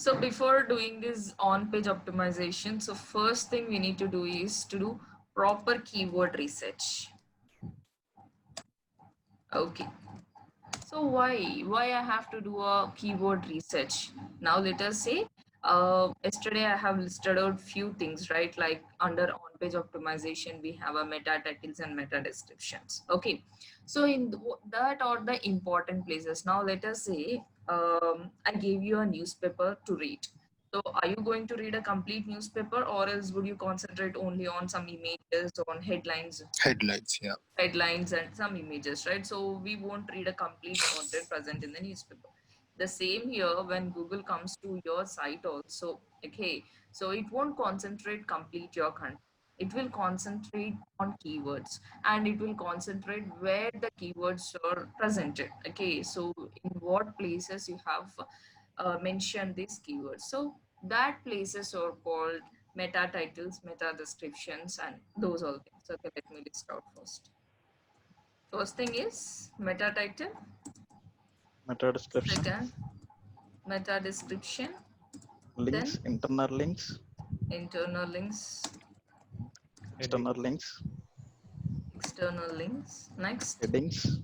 So before doing this on-page optimization, so first thing we need to do is to do proper keyword research. Okay. So why I have to do a keyword research? Now let us say yesterday I have listed out few things, right? Like under on-page optimization, we have a meta titles and meta descriptions. Okay, so in that are the important places. Now let us say I gave you a newspaper to read. So are you going to read a complete newspaper, or else would you concentrate only on some images, on headlines? Headlights, yeah. Headlines and some images, right? So we won't read a complete content present in the newspaper. The same here when Google comes to your site also, okay, so it won't concentrate complete your content. It will concentrate on keywords, and it will concentrate where the keywords are presented. Okay, so in what places you have mentioned these keywords. So that places are called meta titles, meta descriptions, and those all things. Okay, let me list out first. First thing is meta title, Meta description, second meta description, links, then internal links, internal links, external links, external links, next headings,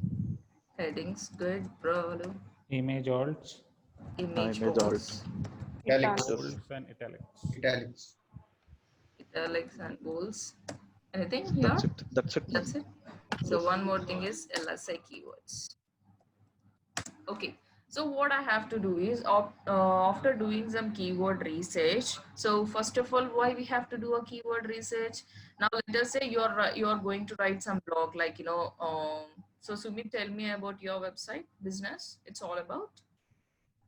headings, good bro, Image alts, image image alt, alts, Italics. footer. bolds, and italics. Italics. italics and bolds. Anything here? That's it. That's it, That's ma'am. it. So Yes. one more thing is LSI keywords. Okay, so what I have to do is after doing some keyword research. So first of all, why we have to do a keyword research? Now let us say you're going to write some blog, like so Sumit, tell me about your website business. It's all about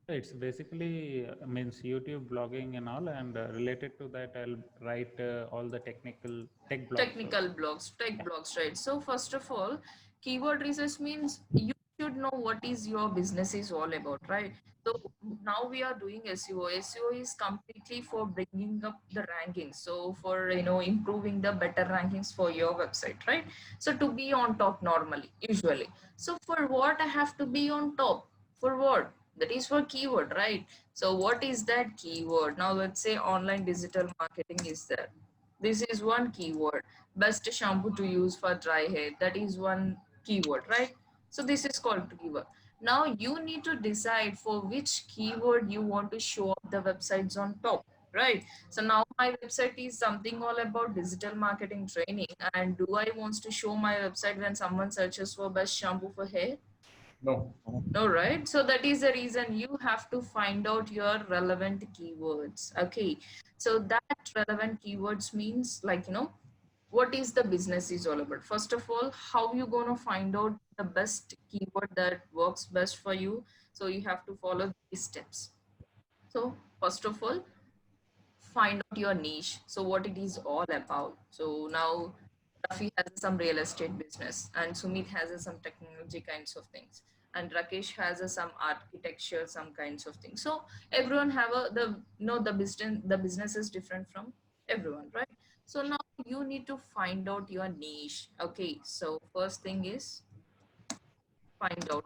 It's basically means YouTube blogging and all, and related to that, I'll write all the technical tech blogs technical also. blogs, tech Yeah. blogs, right? So first of all, keyword research means you should know what is your business is all about, right? So now we are doing SEO. SEO is completely for bringing up the rankings. So for improving the better rankings for your website, right? So to be on top normally, usually. So for what I have to be on top? For what? That is for keyword, right? So what is that keyword? Now let's say online digital marketing is there. This is one keyword. Best shampoo to use for dry hair. That is one keyword, right? So this is called keyword. Now you need to decide for which keyword you want to show up the websites on top, right? So now my website is something all about digital marketing training. And do I want to show my website when someone searches for best shampoo for hair? No. No. No, right? So that is the reason you have to find out your relevant keywords. Okay. So that relevant keywords means, like, what is the business is all about. First of all, how you gonna find out the best keyword that works best for you? So you have to follow these steps. So first of all, find out your niche, so what it is all about. So now Rafi has some real estate business, and Sumit has some technology kinds of things, and Rakesh has some architecture, some kinds of things. So everyone have the business is different from everyone, right? So now you need to find out your niche. Okay, so first thing is find out.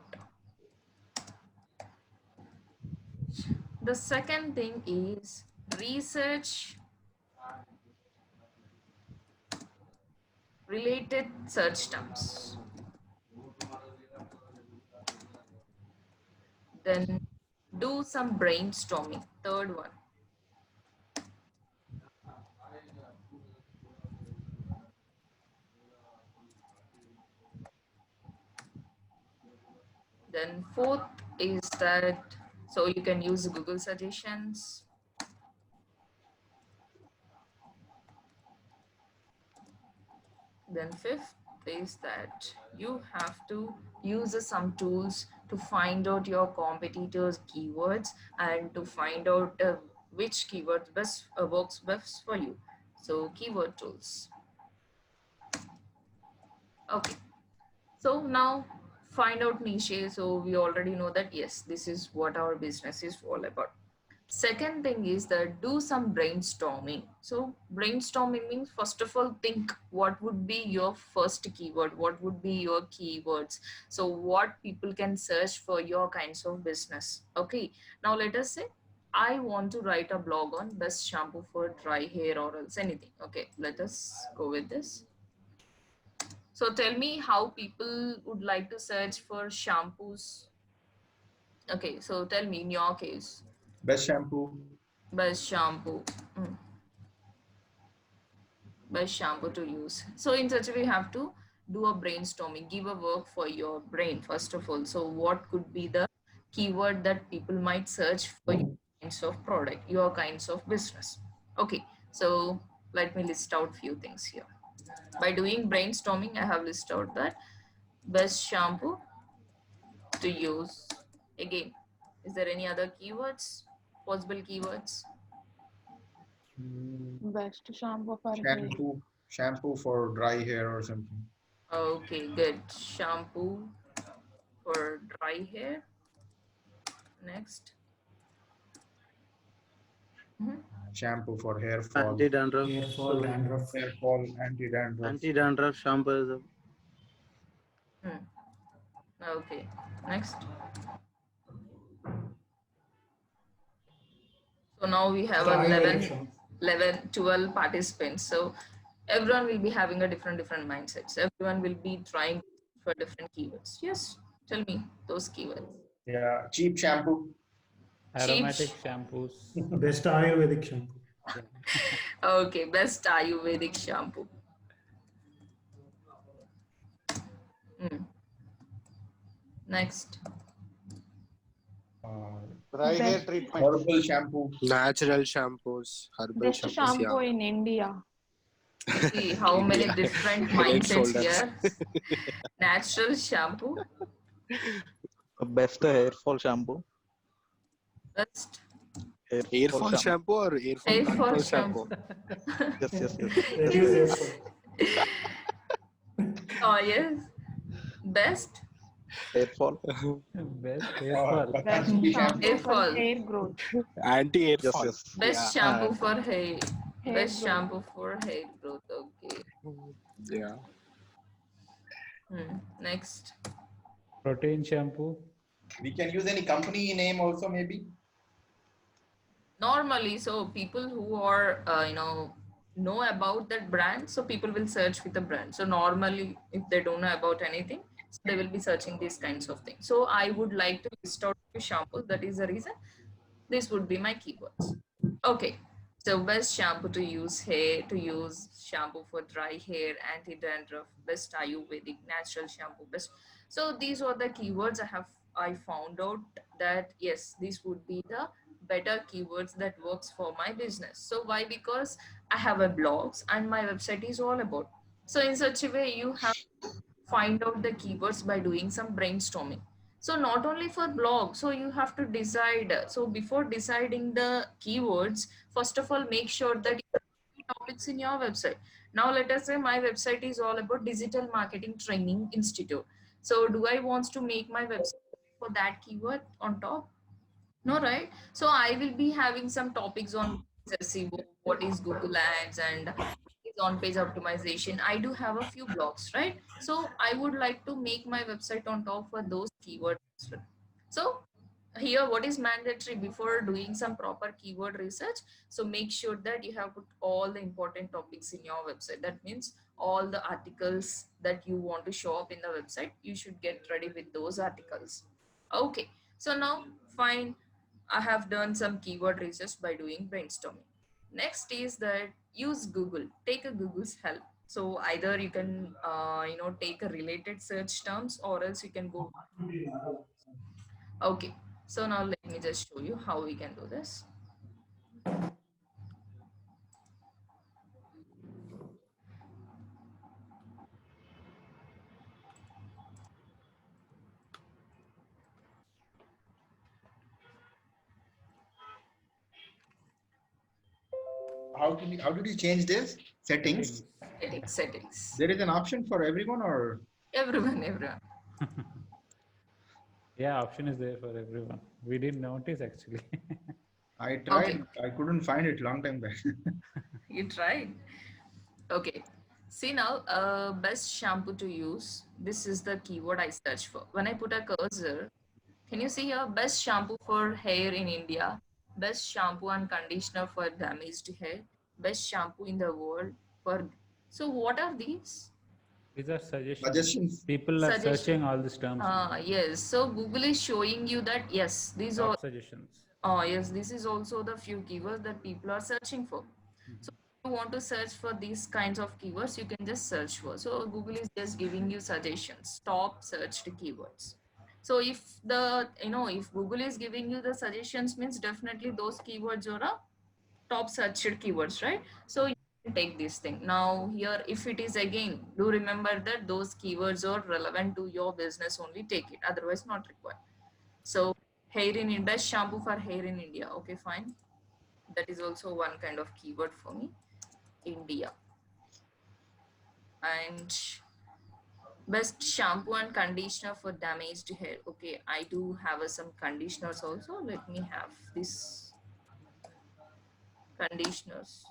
The second thing is research related search terms. Then do some brainstorming. Third one. Then fourth is that, so you can use Google suggestions. Then fifth is that you have to use some tools to find out your competitors' keywords and to find out which keyword best works best for you. So keyword tools. Okay. So now find out niche. So we already know that yes, this is what our business is all about. Second thing is that do some brainstorming. So brainstorming means first of all think what would be your first keyword, what would be your keywords. So what people can search for your kinds of business. Okay. Now let us say I want to write a blog on best shampoo for dry hair or else anything. Okay, let us go with this. So tell me how people would like to search for shampoos. Okay, so tell me in your case, Best shampoo. best shampoo. Mm, best shampoo to use. So in such a way, you have to do a brainstorming, give a work for your brain first of all. So what could be the keyword that people might search for your kinds of product, your kinds of business? Okay, so let me list out few things here. By doing brainstorming, I have listed out that best shampoo to use. Again, is there any other keywords? Possible keywords? Best shampoo for hair. Shampoo for dry hair or something. Okay, good. Shampoo for dry hair. Next. Shampoo for hair fall. Anti-dandruff. Hair fall, dandruff. Hair fall, anti-dandruff. Anti-dandruff shampoo is a Okay, next. So now we have Dry hair 11, shampoo. 11, 12 participants. So everyone will be having a different mindsets. Everyone will be trying for different keywords. Yes, tell me those keywords. Yeah, cheap shampoo. Aromatic shampoos. Best Ayurvedic shampoo. Okay, best Ayurvedic shampoo. Next. Dry hair Best- treatment. Herbal shampoo. Natural shampoos, herbal Best shampoos. shampoo Yeah. in India. See how many India. different Great mindsets folders. here. Natural shampoo. Best hair fall shampoo. Best Hair fall shampoo or hair fall hair fall control shampoo. shampoo? Yes. That is hair fall. Oh yes. Best Hair fall. Best hair Or fall. Best Patanjali shampoo Hair for fall. hair growth. Anti-hair Yes, fall. yes. Best Yeah. shampoo for hair. Hair Best growth. shampoo for hair growth. Okay. Yeah. Next. Protein shampoo. We can use any company name also maybe. Normally, so people who are know about that brand, so people will search with the brand. So normally, if they don't know about anything, so they will be searching these kinds of things. So I would like to list out few shampoos. That is the reason. This would be my keywords. Okay. So best shampoo to use shampoo for dry hair, anti-dandruff, best Ayurvedic natural shampoo, best. So these are the keywords I found out that yes, these would be the better keywords that works for my business. So why? Because I have a blogs and my website is all about. So in such a way, you have to find out the keywords by doing some brainstorming. So not only for blog, so you have to decide. So before deciding the keywords, first of all, make sure that you have topics in your website. Now let us say my website is all about digital marketing training institute. So do I want to make my website for that keyword on top? No, right? So I will be having some topics on SEO, what is Google Ads, and is on-page optimization. I do have a few blogs, right? So I would like to make my website on top for those keywords as well. So here, what is mandatory before doing some proper keyword research? So make sure that you have put all the important topics in your website. That means all the articles that you want to show up in the website, you should get ready with those articles. Okay, so now fine. I have done some keyword research by doing brainstorming. Next is that use Google. Take a Google's help. So either you can, take a related search terms, or else you can go. Okay. So now let me just show you how we can do this. How did you change this? Settings. Settings. There is an option for everyone or Everyone. Yeah, option is there for everyone. We didn't notice actually. I tried. I couldn't find it long time back. You tried. Okay. See now, best shampoo to use. This is the keyword I search for. When I put a cursor, can you see here best shampoo for hair in India? best shampoo and conditioner for damaged hair, best shampoo in the world for. So what are these? These are suggestions. Suggestions. People are Suggestion. searching all these terms. Yes. So Google is showing you that yes, these are. Top suggestions. Yes, this is also the few keywords that people are searching for. So if you want to search for these kinds of keywords, you can just search for. So Google is just giving you suggestions, top searched keywords. So if if Google is giving you the suggestions, means definitely those keywords are a top searched keywords, right? So you can take this thing. Now here, if it is again, do remember that those keywords are relevant to your business only, take it, otherwise not required. So hair in India, shampoo for hair in India. Okay, fine. That is also one kind of keyword for me. India. And best shampoo and conditioner for damaged hair. Okay, I do have some conditioners also. Let me have this conditioners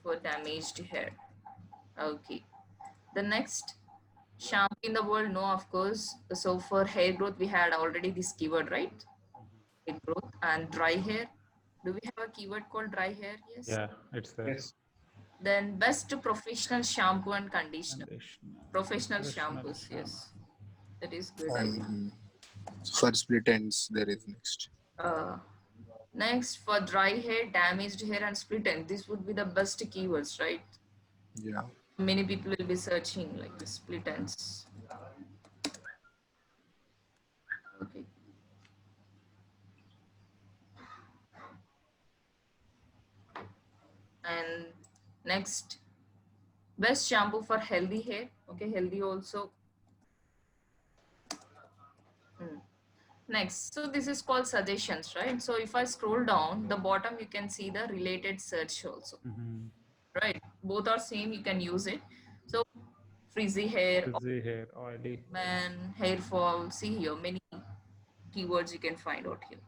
for damaged hair. Okay. The next shampoo in the world, no, of course. So for hair growth, we had already this keyword, right? Hair growth and dry hair. Do we have a keyword called dry hair? Yes. Yeah, it's there. Yes. Then best professional shampoo and conditioner. Conditioner. Professional Professional shampoos, shampoo. yes. That is good. I think. For split ends, there is next. Next, for dry hair, damaged hair, and split end, this would be the best keywords, right? Yeah. Many people will be searching like the split ends. Okay. And next, best shampoo for healthy hair. Okay, healthy also. Next, so this is called suggestions, right? So if I scroll down the bottom, you can see the related search also, right? Both are same, you can use it. So frizzy hair, Frizzy hair, oily. man, hair fall. See here, many keywords you can find out here.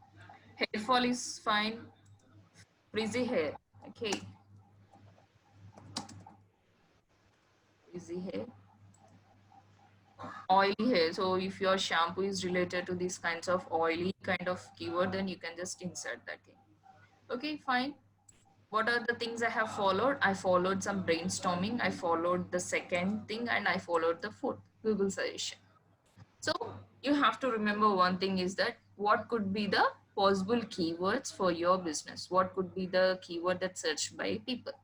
Hair fall is fine. Frizzy hair, okay. Frizzy hair. Oily hair. So if your shampoo is related to these kinds of oily kind of keyword, then you can just insert that thing. Okay, fine. What are the things I have followed? I followed some brainstorming. I followed the second thing, and I followed the fourth Google suggestion. So you have to remember one thing is that what could be the possible keywords for your business? What could be the keyword that's searched by people?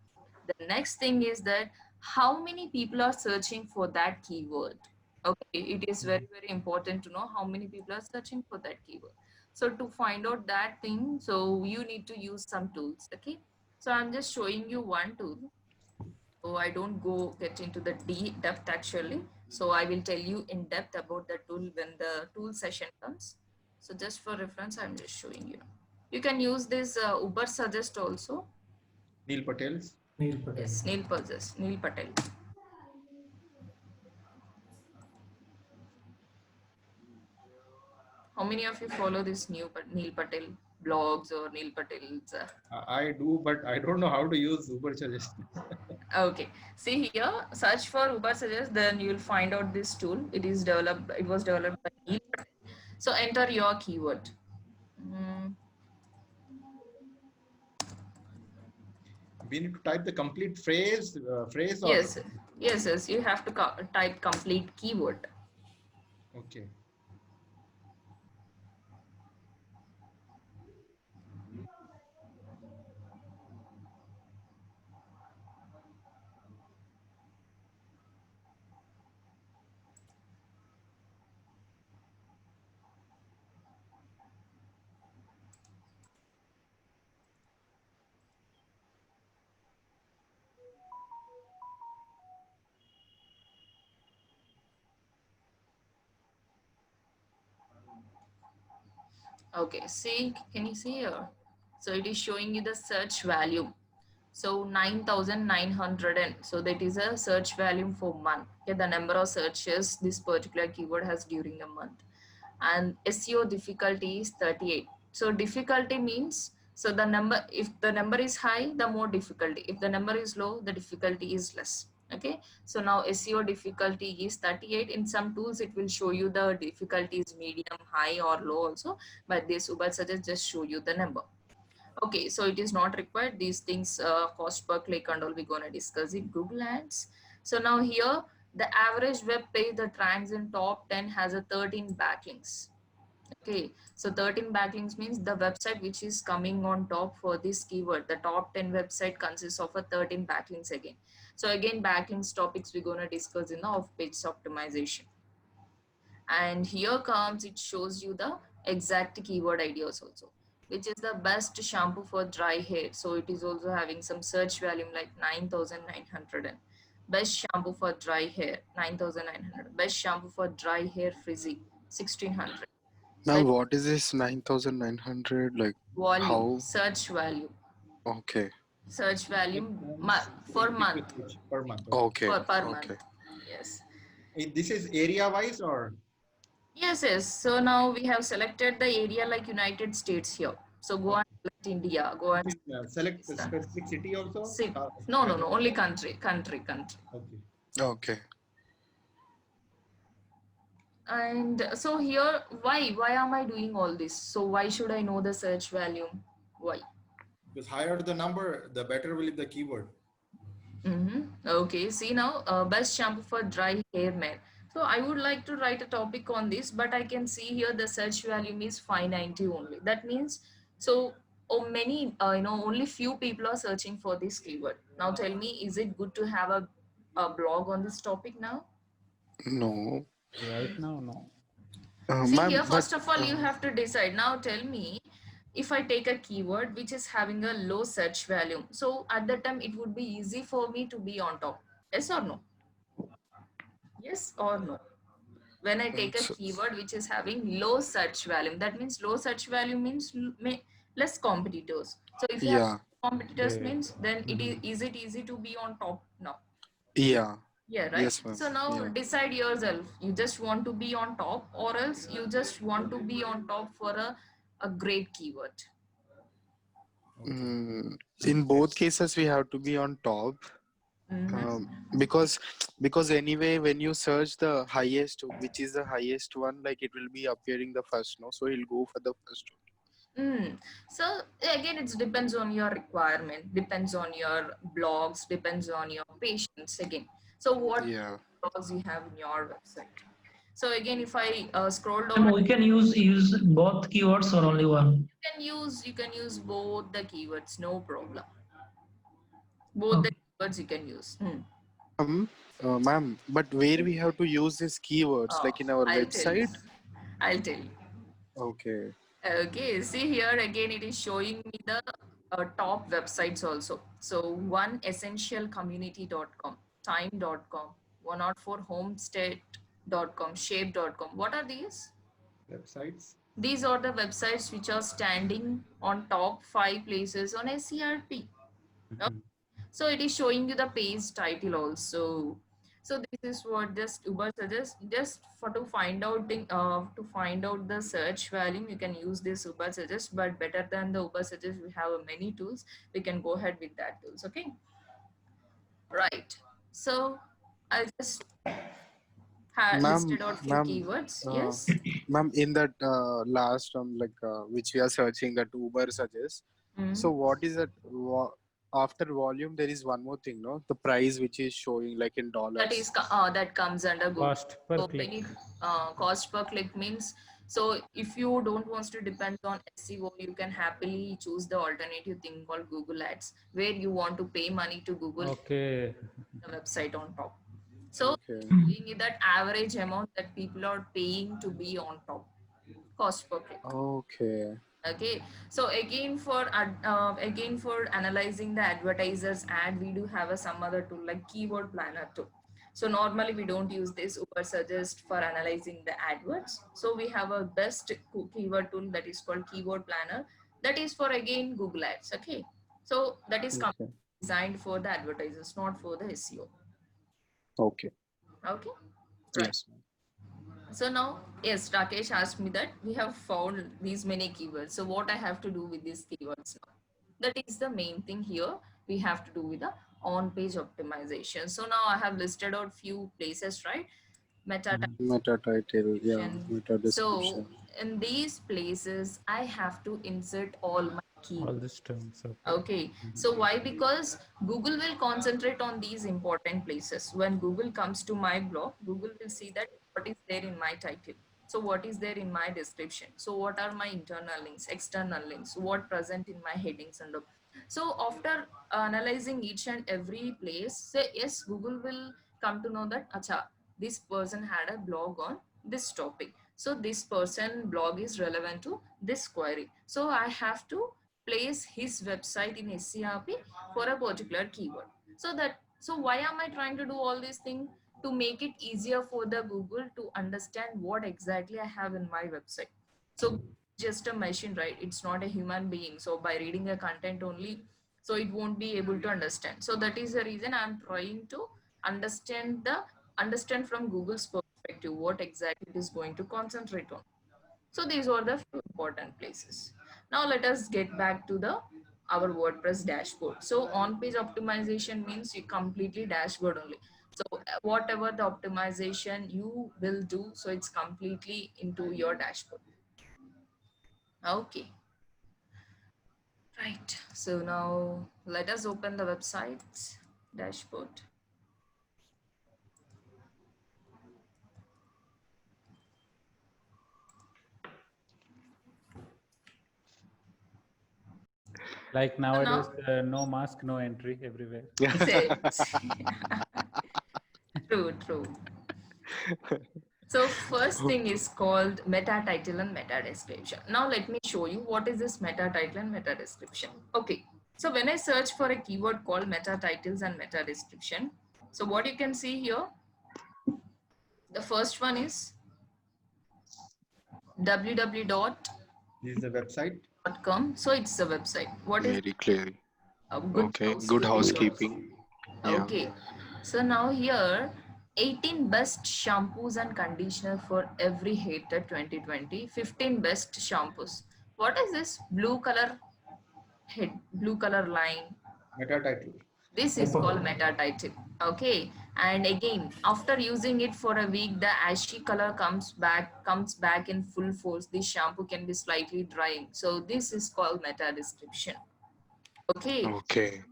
The next thing is that how many people are searching for that keyword? Okay, it is very, very important to know how many people are searching for that keyword. So to find out that thing, so you need to use some tools. Okay, so I'm just showing you one tool. So I don't get into the depth actually. So I will tell you in depth about the tool when the tool session comes. So just for reference, I'm just showing you. You can use this Ubersuggest also. Neil Patel's. Neil Patel. Yes, Neil Patel. How many of you follow this Neil Patel blogs or Neil Patel's? I do, but I don't know how to use Ubersuggest. Okay, see here, search for Ubersuggest, then you will find out this tool. It was developed by Neil Patel. So enter your keyword. We need to type the complete phrase. Or Yes. You have to type complete keyword. Okay. Okay, see, can you see here? So it is showing you the search volume. So 9,900, and so that is a search volume for month. Okay, the number of searches this particular keyword has during a month. And SEO difficulty is 38. So difficulty means, so the number, if the number is high, the more difficulty. If the number is low, the difficulty is less. Okay, so now SEO difficulty is 38. In some tools it will show you the difficulty is medium, high or low also, but this Uber Suggest just show you the number. Okay, so it is not required. These things, cost per click and all, we're gonna discuss in Google Ads. So now here, the average web page that ranks in top 10 has a 13 backlinks. Okay, so 13 backlinks means the website which is coming on top for this keyword, the top 10 website consists of a 13 backlinks again. So again, backlinks topics we're gonna discuss in the off-page optimization. And here comes, it shows you the exact keyword ideas also, which is the best shampoo for dry hair. So it is also having some search volume like 9,900. And best shampoo for dry hair 9,900. Best shampoo for dry hair frizzy 1,600. So Now, what is this 9,900? Like, volume, how? search value, Okay. search volume for month, Per month. Okay. per Okay. month. Yes. This is area wise or? Yes, yes. So now we have selected the area like United States here. So go and select India. Go and Select a specific city also? no, only country. Okay. Okay. And so here, why am I doing all this? So why should I know the search volume? Why? Because higher the number, the better will be the keyword. Okay, see now, best shampoo for dry hair men. So I would like to write a topic on this, but I can see here the search volume is 590 only. That means, so many, only few people are searching for this keyword. Now tell me, is it good to have a blog on this topic now? No. Right now, no. See Ma'am, here, but, first of all, you have to decide. Now tell me, if I take a keyword which is having a low search value, so at that time it would be easy for me to be on top. Yes or no? Yes or no? When I take a so- keyword which is having low search value, that means low search value means less competitors. So if you have yeah. competitors Yeah. means, then is it easy to be on top now? Yeah. Yeah, right. Yes, ma'am. So now Yeah. decide yourself. You just want to be on top, or else you just want to be on top for a great keyword. Mm, in both cases, we have to be on top. Mhm. Because anyway, when you search the highest, which is the highest one, like it will be appearing the first, no? So he'll go for the first one. So again, it depends on your requirement, depends on your blogs, depends on your patients again. So what Yeah. blogs you have in your website. So again, if I scroll And down, we can use both keywords or only one. you can use both the keywords, no problem. Both the Okay. keywords you can use. Ma'am, but where we have to use these keywords, Uh, like in our I'll tell you. website? I'll tell you. Okay. Okay, see here again, it is showing me the top websites also. So one essentialcommunity.com, time.com, 104homestead.com, shape.com. What are these? Websites. These are the websites which are standing on top 5 places on SERP. So it is showing you the page title also. So this is what just Uber suggests. Just for to find out the search value, you can use this Uber suggest. But better than the Uber suggest, we have many tools. We can go ahead with that tools. Okay, right. So I just listed out few Ma'am, keywords. uh, Yes. ma'am, in that last one, like which we are searching, that Uber suggests. So what is that? After volume, there is one more thing, no? The price which is showing like in dollars. That comes under Google. Cost per So click. cost per click means, so if you don't want to depend on SEO, you can happily choose the alternative thing called Google Ads, where you want to pay money to Google Okay. the website on top. So Okay. we need that average amount that people are paying to be on top, cost per click. Okay. Okay, so again for analyzing the advertisers ad, we do have some other tool like Keyword Planner too. So normally we don't use this Uber Suggest for analyzing the adverts. So we have a best keyword tool that is called Keyword Planner. That is for again Google Ads. Okay, so that is Okay. designed for the advertisers, not for the SEO. Okay. Okay, right. Yes. So now, yes, Rakesh asked me that we have found these many keywords. So what I have to do with these keywords now? That is the main thing here. We have to do with the on-page optimization. So now I have listed out few places, right? Meta Meta title, yeah, description. meta So description. in these places, I have to insert all my All keywords. these terms. Okay, so why? Because Google will concentrate on these important places. When Google comes to my blog, Google will see that what is there in my title. So what is there in my description? So what are my internal links, external links, what present in my headings and all. So after analyzing each and every place, say yes, Google will come to know that, acha, this person had a blog on this topic. So this person blog is relevant to this query. So I have to place his website in SCRP for a particular keyword. So why am I trying to do all these things? To make it easier for the Google to understand what exactly I have in my website. So just a machine, right? It's not a human being. So by reading the content only, so it won't be able to understand. So that is the reason I'm trying to understand from Google's perspective what exactly it is going to concentrate on. So these are the few important places. Now let us get back to the our WordPress dashboard. So on-page optimization means you completely dashboard only. So whatever the optimization you will do, so it's completely into your dashboard. Okay, right. So now let us open the website dashboard. Like So nowadays, now, no mask, no entry everywhere. true, true. So first thing is called meta title and meta description. Now let me show you what is this meta title and meta description. Okay, so when I search for a keyword called meta titles and meta description, so what you can see here, the first one is This is the www.com. www.com. So it's a website. What is Very clear. good Okay, good housekeeping? housekeeping. Yeah. Okay, so now here 18 best shampoos and conditioner for every hater 2020, 15 best shampoos. What is this blue color head, blue color line? Meta title. This is called meta title. Okay, and again after using it for a week, the ashy color comes back in full force. This shampoo can be slightly drying. So this is called meta description. Okay, Okay.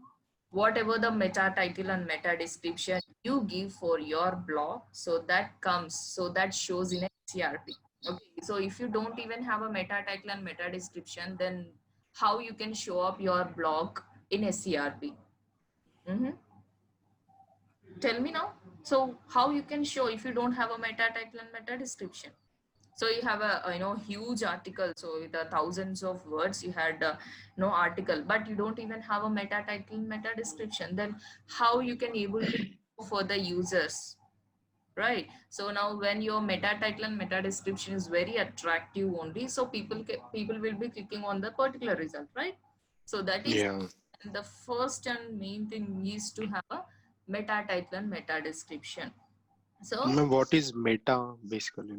whatever the meta title and meta description you give for your blog, so that shows in a CRP. Okay, so if you don't even have a meta title and meta description, then how you can show up your blog in a CRP? Tell me now. So how you can show if you don't have a meta title and meta description? So you have a huge article, so with thousands of words you had no article, but you don't even have a meta title, meta description. Then how you can able to for the users, right? So now when your meta title and meta description is very attractive only, so people will be clicking on the particular result, right? So that is Yeah. the first and main thing is to have a meta title and meta description. So Ma'am, what is meta basically?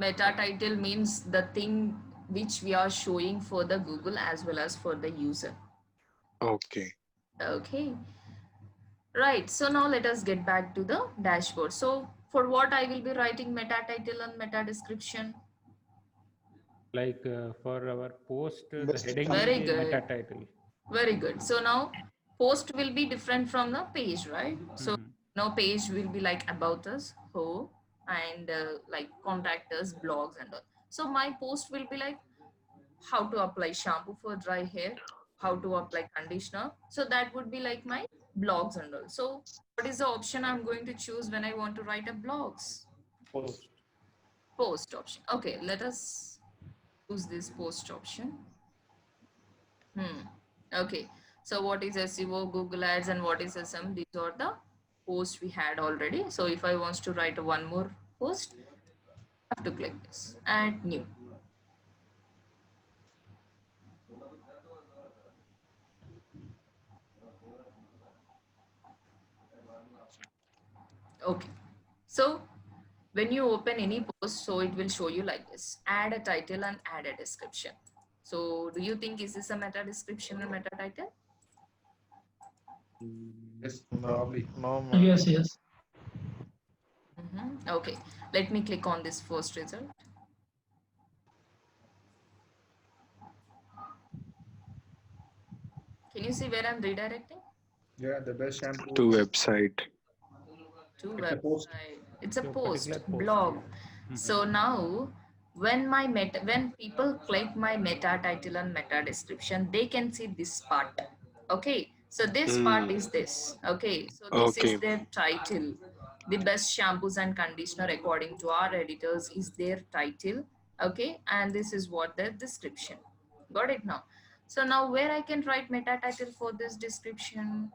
meta title means the thing which we are showing for the Google as well as for the user. Okay. Okay, right. So now let us get back to the dashboard. So for what I will be writing meta title and meta description? Like for our post, the Best heading will Very be good. meta title. Very good. So now post will be different from the page, right? So now page will be like about us, who, and like contact us, blogs and all. So my post will be like how to apply shampoo for dry hair, how to apply conditioner. So that would be like my blogs and all. So what is the option I'm going to choose when I want to write a blogs? Post. Post option. Okay, let us choose this post option. Okay, so what is SEO, Google Ads, and what is SM? These are the posts we had already. So if I want to write one more post, I have to click this, add new. Okay, so when you open any post, so it will show you like this, add a title and add a description. So do you think is this a meta description or meta title? Yes, No, probably. no, ma'am. Yes, yes. Okay, let me click on this first result. Can you see where I'm redirecting? Yeah, the best shampoo. To website. To It's a post. website. It's a To a post, particular post. blog. So now when people click my meta title and meta description, they can see this part. Okay, so this part is this. Okay, so this Okay. is their title. The best shampoos and conditioner according to our editors is their title. Okay, and this is what their description. Got it now? So now where I can write meta title for this description?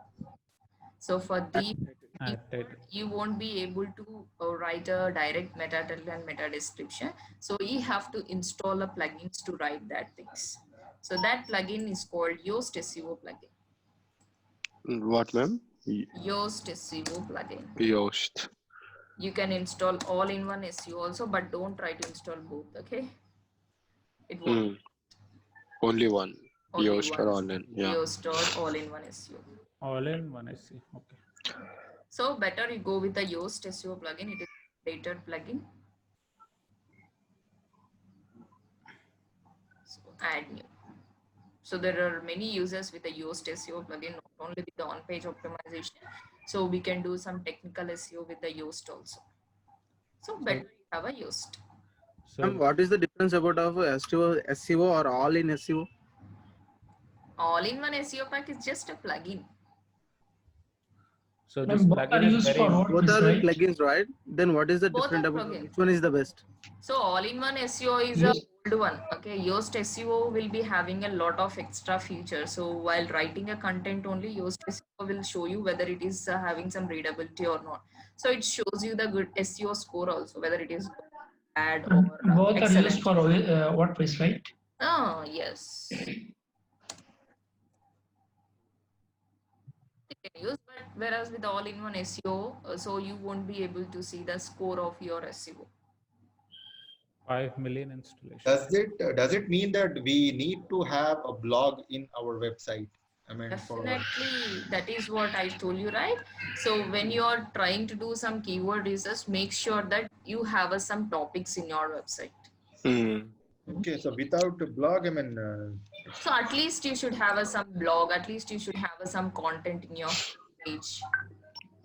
So for the Title. you won't be able to write a direct meta title and meta description. So you have to install a plugins to write that things. So that plugin is called Yoast SEO plugin. What, ma'am? Yoast SEO plugin. Yoast. You can install all-in-one SEO also, but don't try to install both. Okay, it won't. Only one. Only Yoast or one. all-in. Yeah. Yoast or all-in-one SEO. All in one, I see. Okay. So better you go with the Yoast SEO plugin. It is dated plugin. So add new. So there are many users with the Yoast SEO plugin, not only with the on-page optimization. So we can do some technical SEO with the Yoast also. So better you have a Yoast. So What is the difference about of SEO or all in SEO? All-in-one SEO pack is just a plugin. So Ma'am, this both are plugin is used very for Both WordPress, are right? plugins, right? Then what is the Both different are about plugins. which one is the best? So all-in-one SEO is a old one. Okay, Yoast SEO will be having a lot of extra features. So while writing a content only, Yoast SEO will show you whether it is having some readability or not. So it shows you the good SEO score also, whether it is bad or Both are excellent. used for WordPress, right? Oh, yes. You can use, but whereas with all-in-one SEO, so you won't be able to see the score of your SEO. 5 million installations. Does it mean that we need to have a blog in our website? I mean, Definitely, that is what I told you, right? So when you are trying to do some keyword research, make sure that you have some topics in your website. okay, so without a blog, I mean, So at least you should have some blog, at least you should have some content in your page.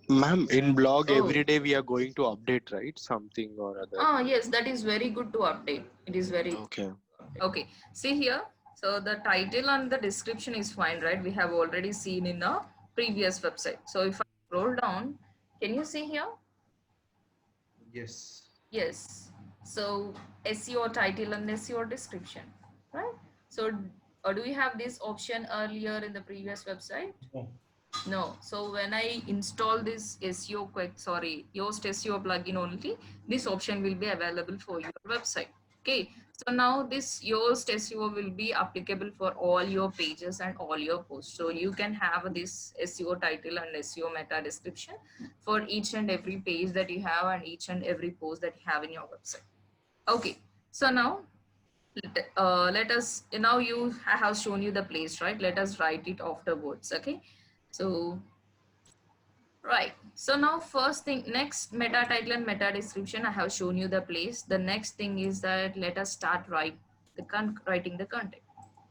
Ma'am, in blog, Oh. every day we are going to update, right? Something or other. Ah, yes, that is very good to update. It is very Okay. okay. See here. So the title and the description is fine, right? We have already seen in the previous website. So if I scroll down, can you see here? yes. Yes. So SEO title and SEO description, right? So do we have this option earlier in the previous website? No. No. So when I install this Yoast SEO plugin only, this option will be available for your website. Okay. So now this Yoast SEO will be applicable for all your pages and all your posts. So you can have this SEO title and SEO meta description for each and every page that you have and each and every post that you have in your website. Okay. So now let us, now I have shown you the place, right? Let us write it afterwards. Okay. So right, so now first thing, next meta title and meta description, I have shown you the place. The next thing is that let us start writing the content.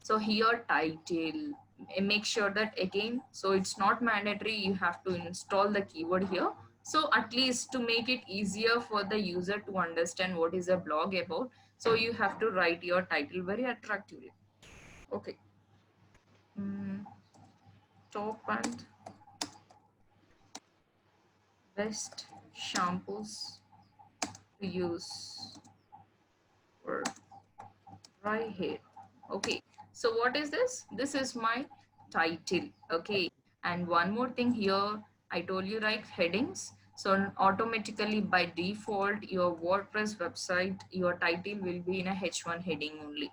So here title, make sure that again, so it's not mandatory you have to install the keyword here. So at least to make it easier for the user to understand what is a blog about, so you have to write your title very attractively. Okay. Top and best shampoos to use for dry hair. Okay, so what is this? This is my title. Okay, and one more thing here, I told you, right, headings. So automatically by default your WordPress website, your title will be in a H1 heading only,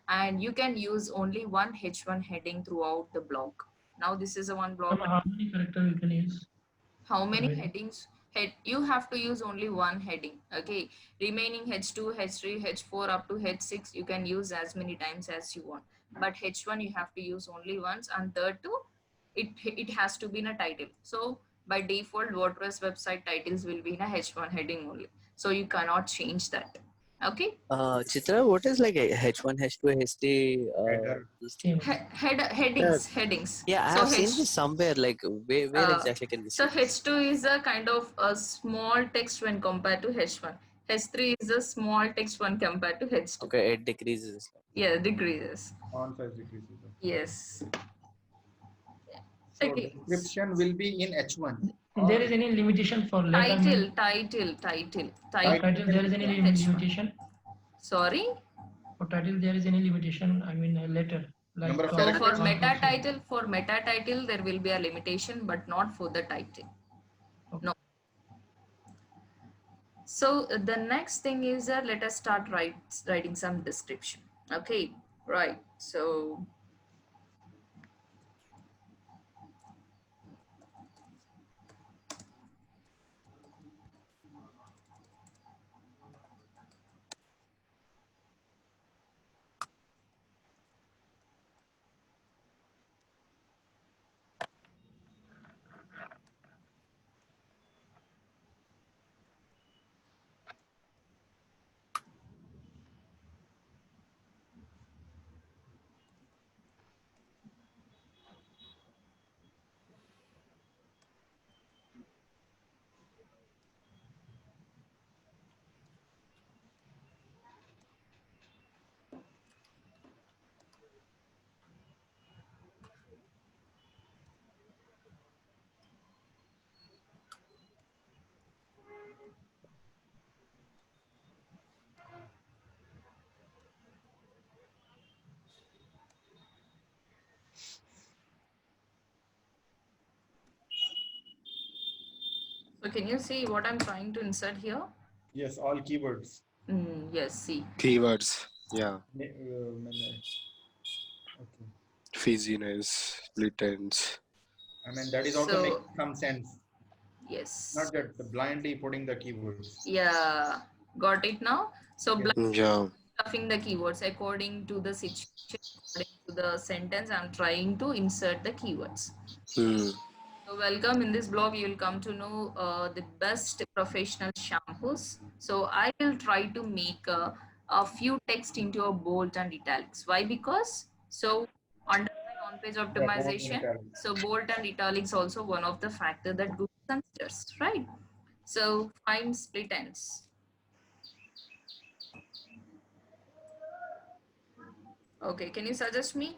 and you can use only one H1 heading throughout the blog. Now this is a one blog. How many characters you can use? How many Right. headings? You have to use only one heading. Okay, remaining H2, H3, H4 up to H6 you can use as many times as you want, but H1 you have to use only once, and third two, it has to be in a title. So by default WordPress website titles will be in a H1 heading only, so you cannot change that. Okay. Chitra, what is like a H1, H2, H3? Header. These things? Headings. Yeah, I So have seen this somewhere. Like, where uh, exactly can we so see this? H2 is a kind of a small text when compared to H1. H3 is a small text when compared to H2. Okay, it decreases. Yeah, decreases. Font size decreases. Yes. So Okay. description will be in H1. There is any limitation for letter name? Title. Title, there is any H1. limitation? Sorry. For title, there is any limitation? I mean, a letter. Like Number of So characters? for meta title, there will be a limitation, but not for the title. No. So the next thing is let us start writing some description. Okay, right. So can you see what I'm trying to insert here? Yes, all keywords. Yes, see. Keywords. Yeah. Okay. Fizziness, glittens. I mean, that is also So making some sense. yes. Not just blindly putting the keywords. Yeah, got it now. So Yes. Yeah. stuffing the keywords according to the situation, according to the sentence, I'm trying to insert the keywords. Hmm. So welcome. In this blog, you'll come to know the best professional shampoos. So I will try to make a few text into a bold and italics. Why? Because so under my on-page optimization, so bold and italics also one of the factor that Google considers, right? So find split ends. Okay, can you suggest me?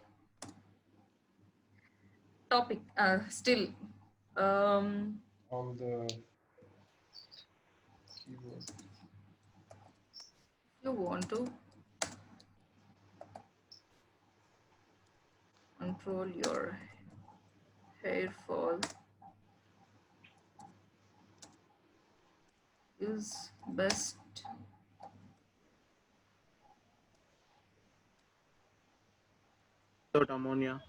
Topic, still. All the keywords. You want to control your hair fall. Use best Without ammonia.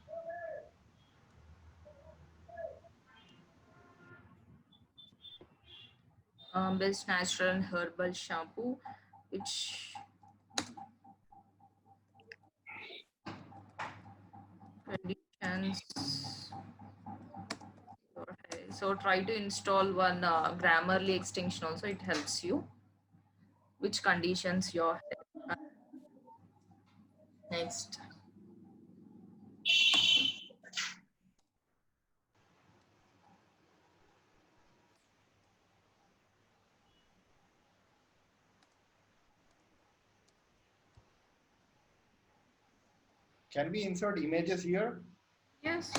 best natural and herbal shampoo, which conditions your hair. So try to install one Grammarly extension also, it helps you. Which conditions your hair. Next. Can we insert images here? Yes,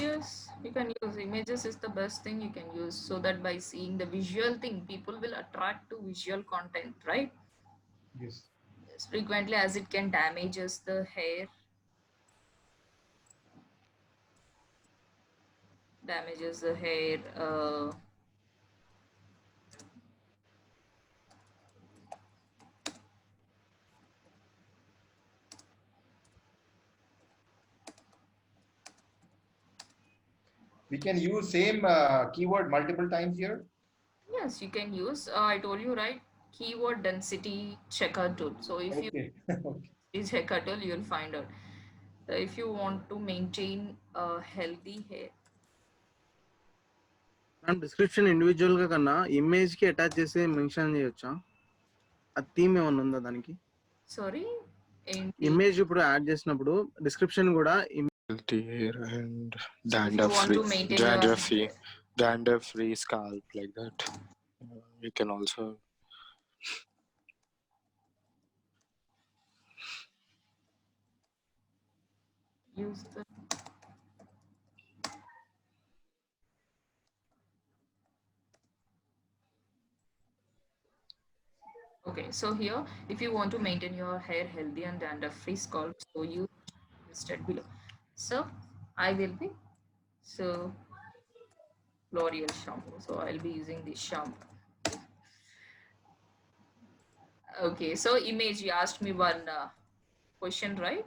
you can use images is the best thing you can use, so that by seeing the visual thing, people will attract to visual content, right? Yes. Yes, frequently as it can damages the hair, damages the hair. We can use same keyword multiple times here. Yes, you can use, I told you, right? Keyword density checker tool. So if you Okay. Okay. use checker tool, you'll find out. If you want to maintain a healthy hair. మనం description individual గా కన్నా image కి attach చేసి mention చేయొచ్చా? ఆ theme ఏమన్నా ఉందా దానికి? Sorry? ఇమేజ్ ఇప్పుడు యాడ్ చేసినప్పుడు డిస్క్రిప్షన్ కూడా Healthy hair and So if you want to maintain your dandruff free scalp, like that. You can also use the okay, so here if you want to maintain your hair healthy and dandruff free scalp, so you listed below. So I will be so L'Oreal shampoo. So I'll be using this shampoo. Okay, so image, you asked me one question, right?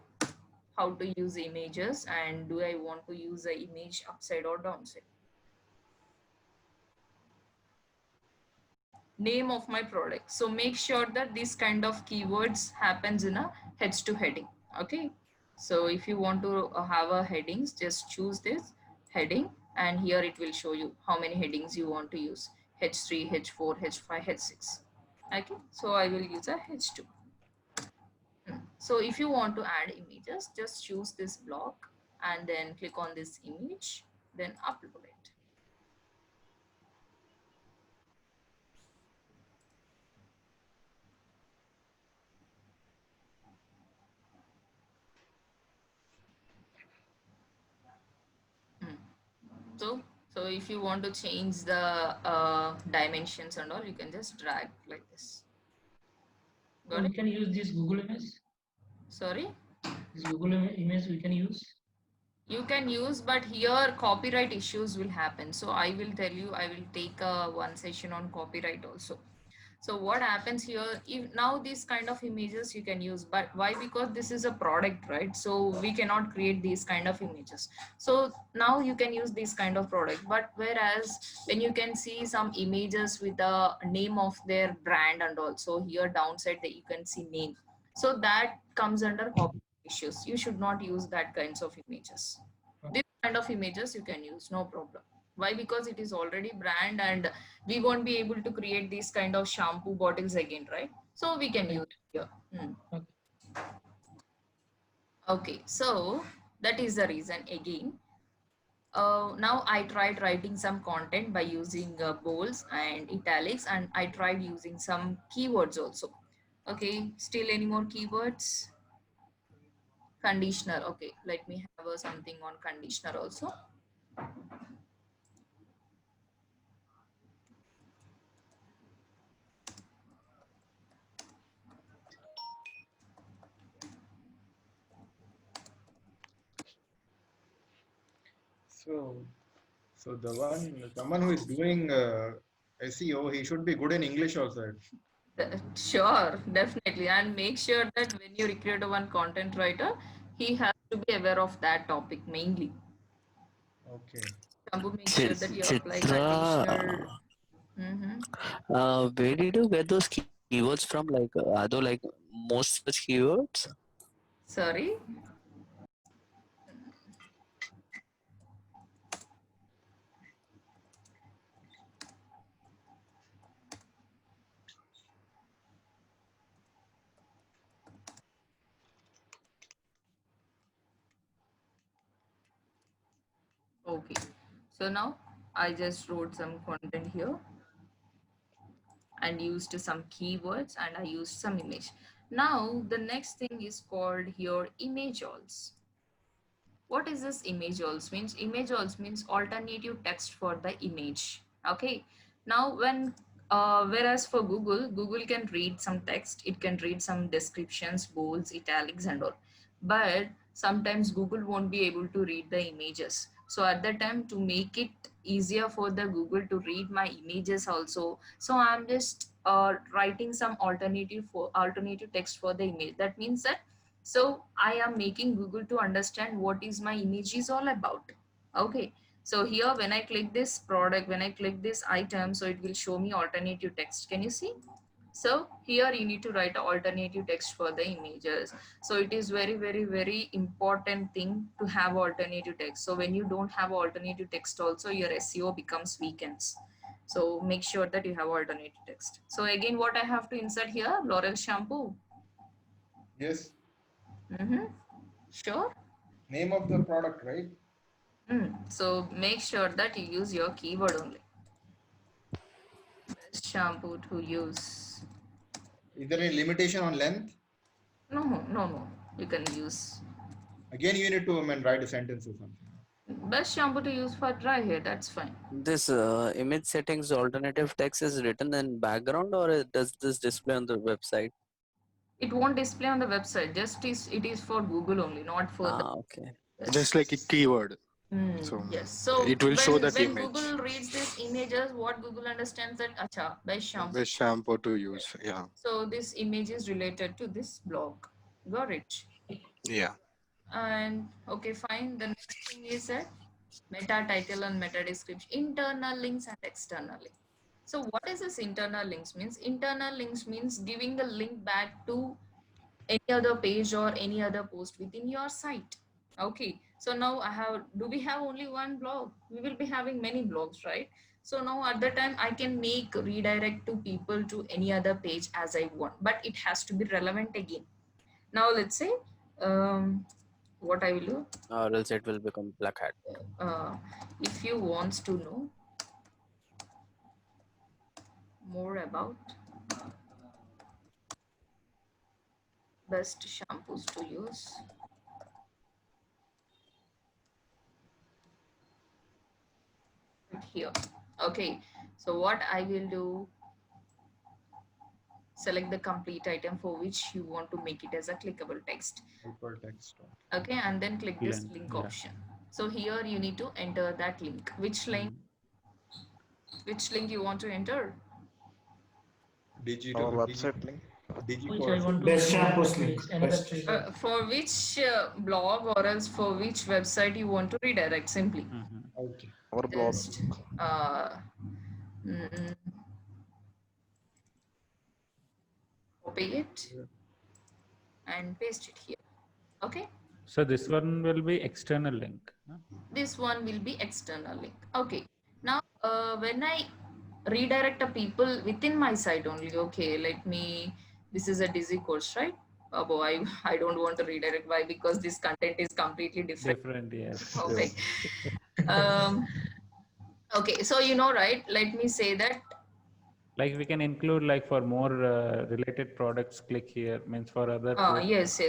How to use images, and do I want to use the image upside or downside? Name of my product. So make sure that this kind of keywords happens in a heads to heading. Okay. So if you want to have a headings, just choose this heading, and here it will show you how many headings you want to use. H3, H4, H5, H6. Okay. So I will use a H2. So if you want to add images, just choose this block and then click on this image, then upload it. So if you want to change the dimensions and all, you can just drag like this. Got We it? can use this Google image. Sorry? This Google image we can use. You can use, but here copyright issues will happen. So I will tell you, I will take one session on copyright also. So what happens here, if now these kind of images you can use, but why? Because this is a product, right? So we cannot create these kind of images. So now you can use this kind of product, but whereas when you can see some images with the name of their brand, and also here downside that you can see name. So that comes under copyright issues. You should not use that kinds of images. This kind of images you can use, no problem. Why? Because it is already brand, and we won't be able to create these kind of shampoo bottles again, right? So we can use it here. Okay, so that is the reason again. Now I tried writing some content by using bolds and italics, and I tried using some keywords also. Okay, still any more keywords? Conditioner. Okay, let me have something on conditioner also. So someone who is doing SEO, he should be good in English also. Sure, definitely. And make sure that when you recruit one content writer, he has to be aware of that topic mainly. Okay. Shambu, make sure that you apply Chitra, conditioner. where did you get those keywords from? Like, are those like most such keywords? Sorry. Okay. So now I just wrote some content here and used some keywords, and I used some image. Now the next thing is called here image alls. What is this image alls means? Image alls means alternative text for the image. Okay. Now when whereas for Google can read some text, it can read some descriptions, bolds, italics and all. But sometimes Google won't be able to read the images. So at that time, to make it easier for the Google to read my images also, so I'm just writing some alternative text for the image. That means that so I am making Google to understand what is my image is all about. Okay. So here, when I click this product, when I click this item, so it will show me alternative text. Can you see? So here you need to write an alternative text for the images. So it is very, very, very important thing to have alternative text. So when you don't have alternative text also, your SEO becomes weakens. So make sure that you have alternative text. So again, what I have to insert here, L'Oreal shampoo. Yes. Sure. Name of the product, right? So make sure that you use your keyword only. Best shampoo to use. Is there any limitation on length? No. You can use. Again, you need to write a sentence or something. Best shampoo to use for dry hair. That's fine. This image settings alternative text is written in background, or does this display on the website? It won't display on the website. It is for Google only, not for the. Okay. Just like a keyword. So Yes. So it will show that when image. Google reads these images, what Google understands that acha, best shampoo. Best shampoo to use. Yeah. So this image is related to this blog. Got it. Yeah. And okay, fine. The next thing is that meta title and meta description, internal links and external links. So what is this internal links means? Internal links means giving a link back to any other page or any other post within your site. Okay, so now do we have only one blog? We will be having many blogs, right? So now at the time I can make redirect to people to any other page as I want, but it has to be relevant again. Now let's say, what I will do, Or else it will become black hat. if you want to know more about best shampoos to use, right here. Okay, so what I will do, select the complete item for which you want to make it as a clickable text. Hypertext. Okay, and then click this link Yeah. option. So here you need to enter that link. Which link you want to enter? Digital. Our website link. Which I Digiport. want to Best another shampoos page, link. another Best. page. For which blog or else for which website you want to redirect simply. Okay. Our blog. Just copy it and paste it here. Okay, So this one will be external link. No? this one will be external link. Okay, now when I redirect a people within my site only, okay, this is a Dizzy course, right? I don't want to redirect. Why? Because this content is completely different. Different, yes. Okay. Okay, so right, let me say that. Like we can include like for more related products, click here, means for other. Yes.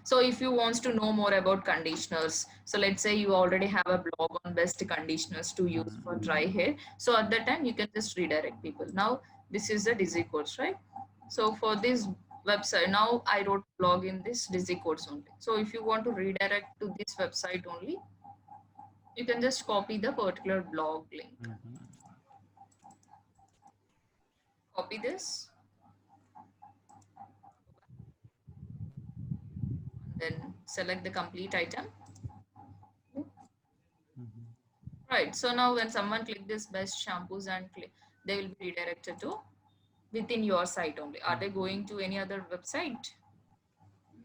So if you want to know more about conditioners, so let's say you already have a blog on best conditioners to use for dry hair. So at that time you can just redirect people. Now this is the Dizzy course, right? So for this website, now I wrote blog in this Dizzy course only. So if you want to redirect to this website only, you can just copy the particular blog link. Copy this. Then select the complete item. Right. So now when someone click this best shampoos and click, they will be redirected to within your site only. Are they going to any other website?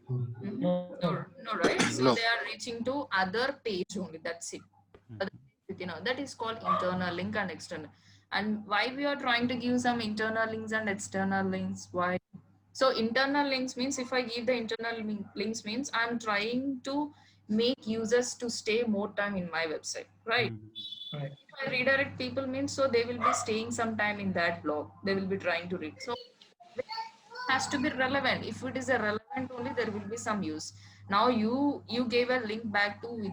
No. No, right? So No. they are reaching to other page only. That's it. That is called internal link and external. And why we are trying to give some internal links and external links? Why? So internal links means if I give the internal links means I'm trying to make users to stay more time in my website, right? Right. If I redirect people means so they will be staying some time in that blog. They will be trying to read. So it has to be relevant. If it is a relevant only, there will be some use. Now you gave a link back to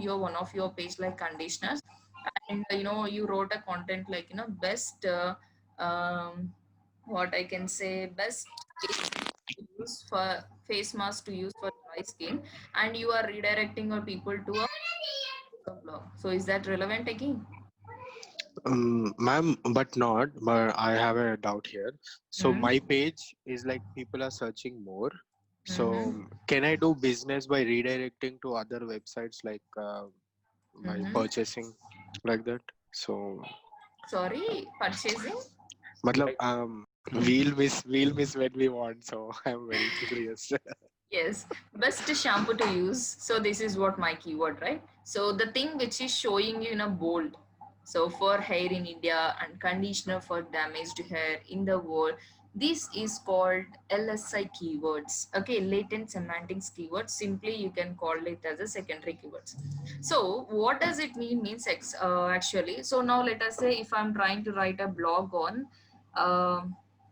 your one of your page like conditioners, and you wrote a content like best what I can say, best use for face mask to use for dry skin, and you are redirecting your people to a blog. So is that relevant again? Ma'am, but I have a doubt here. So my page is like people are searching more. So can I do business by redirecting to other websites like while Mhm. purchasing like that. So, Sorry, purchasing? matlab, we'll miss when we want. So I'm very curious. Yes, best shampoo to use. So this is what my keyword, right? So the thing which is showing you in a bold. So for hair in India and conditioner for damaged hair in the world, this is called LSI keywords. Okay, latent semantics keywords. Simply you can call it as a secondary keywords. So what does it mean? Means actually. So now let us say if I'm trying to write a blog on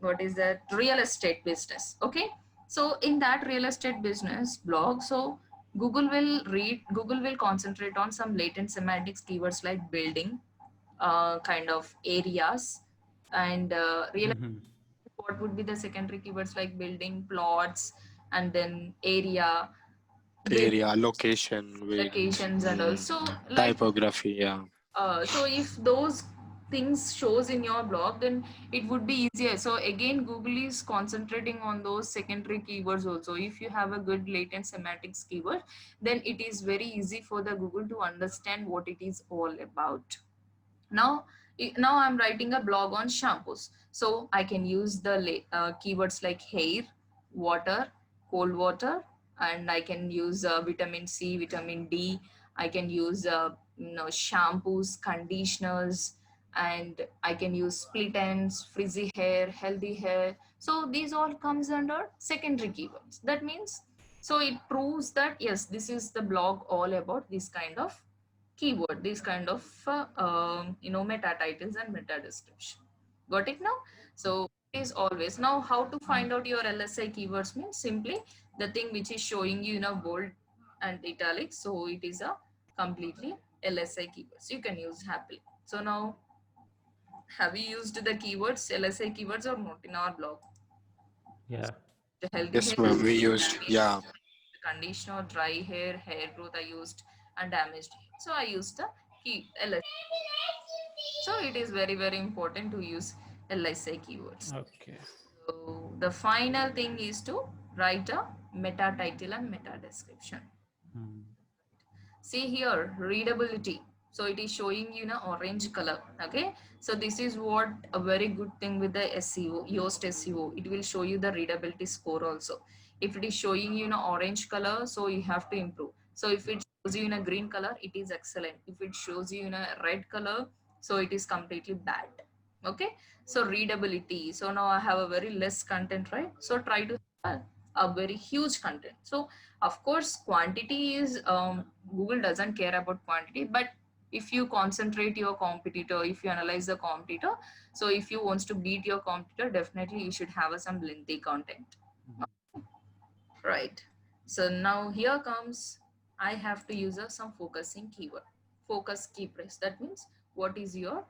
what is that real estate business. Okay, so in that real estate business blog, so Google will concentrate on some latent semantics keywords like building, kind of areas, and real. Mhm. What would be the secondary keywords like building, plots, and then area, build Area, location, which locations, and also like typography. Yeah. so if those things shows in your blog, then it would be easier. So again, Google is concentrating on those secondary keywords also. If you have a good latent semantics keyword, then it is very easy for the Google to understand what it is all about. Now now I'm writing a blog on shampoos, so I can use the keywords like hair, water, cold water, and I can use vitamin C, vitamin D. I can use shampoos, conditioners, and I can use split ends, frizzy hair, healthy hair. So these all comes under secondary keywords. That means, so it proves that yes, this is the blog all about this kind of keyword, these kind of meta titles and meta description. Got it now? So it is always now how to find out your LSI keywords means simply the thing which is showing you in a bold and italic, so it is a completely LSI keywords you can use happily. So now, have you used the keywords, LSI keywords, or not in our blog? Yeah. The healthy Yes, hair, ma'am. We used. Yeah. conditioner, dry hair growth I used, and damaged hair. So I used the key LSI. So it is very, very important to use LSI keywords. Okay. So the final thing is to write a meta title and meta description. Hmm. See here, readability. So it is showing you in a orange color. Okay. So this is what a very good thing with the SEO, Yoast SEO. It will show you the readability score also. If it is showing you in a orange color, so you have to improve. So if it shows you in a green color, it is excellent. If it shows you in a red color, so it is completely bad. Okay. So readability. So now I have a very less content, right? So try to have a very huge content. So of course, quantity is Google doesn't care about quantity, but if you concentrate your competitor, if you analyze the competitor, so if you wants to beat your competitor, definitely you should have some lengthy content. Right. So now here comes, I have to use some focusing keyword, focus key press. That means what is your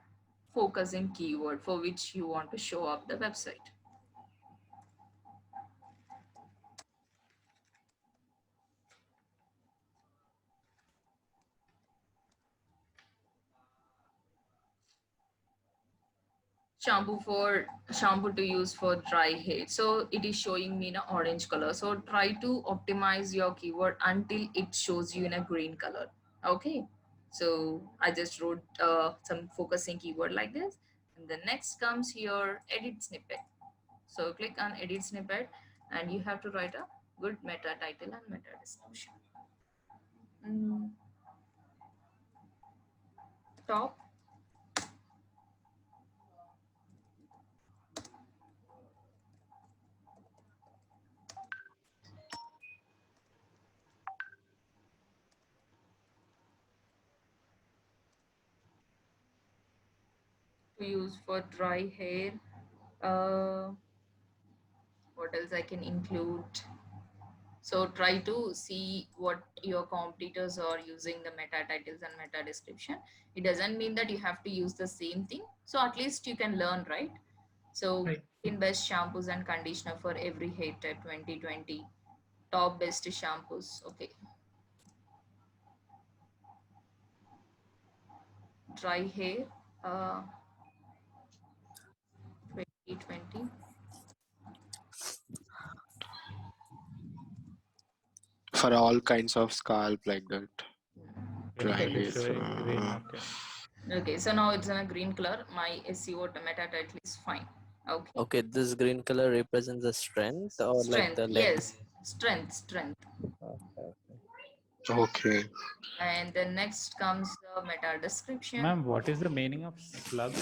focusing keyword for which you want to show up the website. Shampoo to use for dry hair, so it is showing me in an orange color. So try to optimize your keyword until it shows you in a green color. Okay, so I just wrote some focusing keyword like this, and the next comes here, edit snippet. So click on edit snippet, and you have to write a good meta title and meta description. Top. To use for dry hair. What else I can include? So try to see what your competitors are using the meta titles and meta description. It doesn't mean that you have to use the same thing. So at least you can learn, right? So Right. in best shampoos and conditioner for every hair type 2020. Top best shampoos. Okay. Dry hair 2020. For all kinds of scalp like that. Yeah, Right. it is showing green. Okay. Okay, so now it's in a green color. My SEO meta title is fine. Okay. Okay, this green color represents the strength or like Strength, the length. yes. Strength. Okay. Okay. And then next comes the meta description. Ma'am, what is the meaning of slug?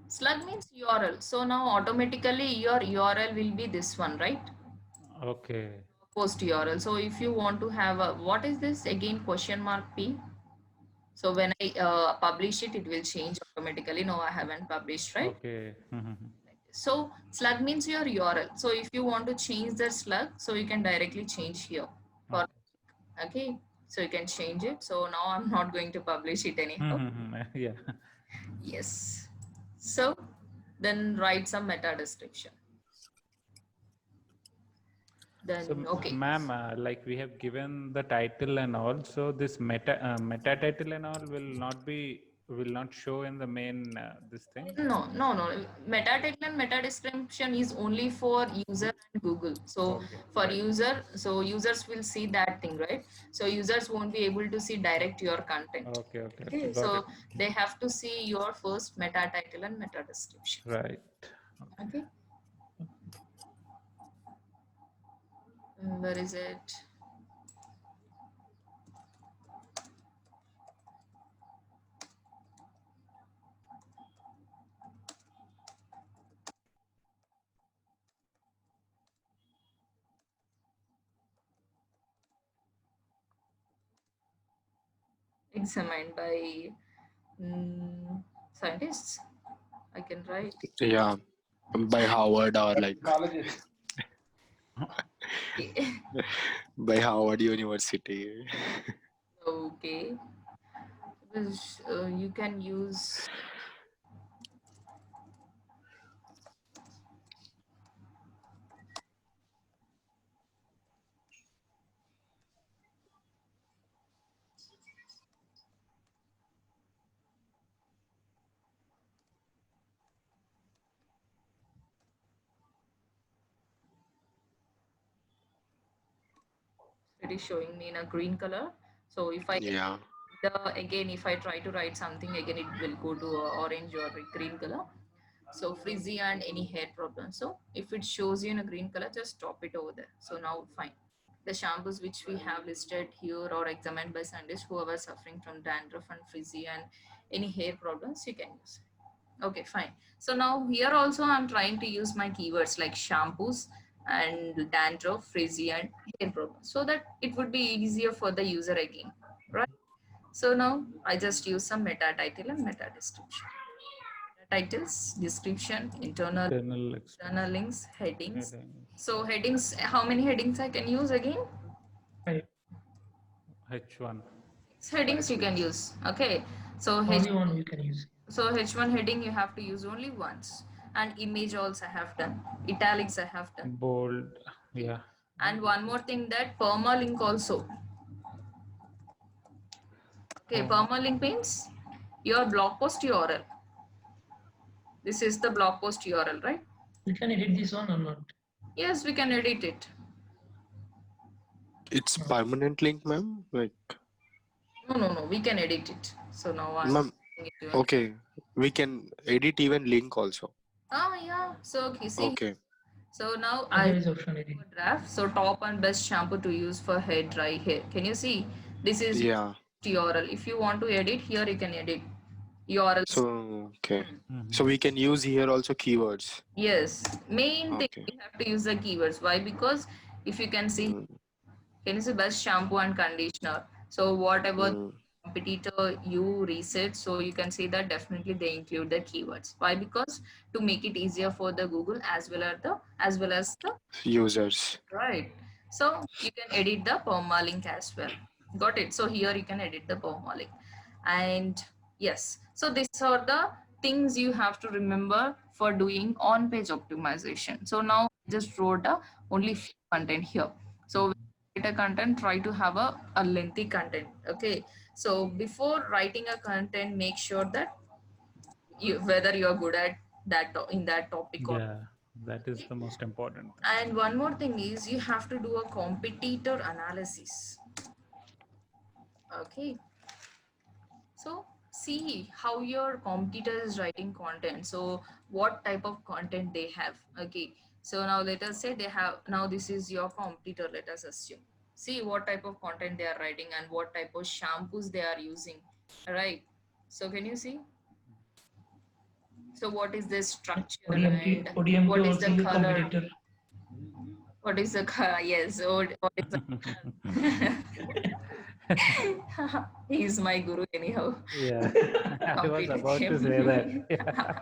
Slug means URL. So now automatically your URL will be this one, right? Okay. Post URL. So if you want to have a, what is this again, question mark P? So when I publish it, it will change automatically. No, I haven't published, right? Okay. So slug means your URL. So if you want to change the slug, so you can directly change here. Okay. So you can change it. So now I'm not going to publish it anyhow. Yeah. Yes. So then write some meta description. Then So, okay. ma'am, like we have given the title and all, so this meta title and all will not show in the main this thing. No. Meta title and meta description is only for user and Google. So Okay, for right. user, so users will see that thing, right? So users won't be able to see direct your content. Okay. Okay, Got so it. they have to see your first meta title and meta description. Right. Okay. Where is it? Examined by scientists. I can write. Yeah. By Howard or like by Howard University. Okay. Because, you can use. It is showing me in a green color. So if I Yeah. if I try to write something again, it will go to orange or green color. So frizzy and any hair problem. So if it shows you in a green color, just stop it over there. So now fine. The shampoos which we have listed here or examined by scientists, whoever suffering from dandruff and frizzy and any hair problems, you can use. Okay, fine. So now here also I'm trying to use my keywords like shampoos and dandruff, frizzy and hair problems so that it would be easier for the user again, right? So now I just use some meta title and meta description. Titles, description, internal links, headings. So headings, how many headings I can use again? H1. Headings you can use. Okay. So Only one you can use. So H1 heading you have to use only once. And image also I have done. Italics I have done. Bold. Yeah. And one more thing, that permalink also. Okay, permalink means your blog post URL. This is the blog post URL, right? You can edit this one or not? Yes, we can edit it. It's permanent link, ma'am. Like No. We can edit it. So now I'm ma'am. Okay, we can edit even link also. Yeah. So okay, see. Okay. So now There I is option edit. draft. So top and best shampoo to use for hair dry hair. Can you see? This is URL. If you want to edit here, you can edit URL. So okay. So we can use here also keywords. Yes. Main thing you have to use the keywords. Why? Because if you can see, can you see best shampoo and conditioner? So whatever competitor you research, so you can see that definitely they include the keywords. Why? Because to make it easier for the Google as well as the users. Right. So you can edit the permalink as well. Got it. So here you can edit the permalink. And yes, so these are the things you have to remember for doing on-page optimization. So now I just wrote only few content here. So a content, try to have a lengthy content. Okay. So before writing a content, make sure that whether you're good at that in that topic or yeah, that is the most important. And one more thing is you have to do a competitor analysis. Okay. see how your competitor is writing content. So what type of content they have. Okay. So now let us say they have, now this is your competitor, let us assume. See what type of content they are writing and what type of shampoos they are using. Right. So can you see? So what is the structure and ODMK what is also the is a color? competitor. What is the color? Yes. What is the He is my guru anyhow. Yeah, I was Compete with about to him. say that. Yeah.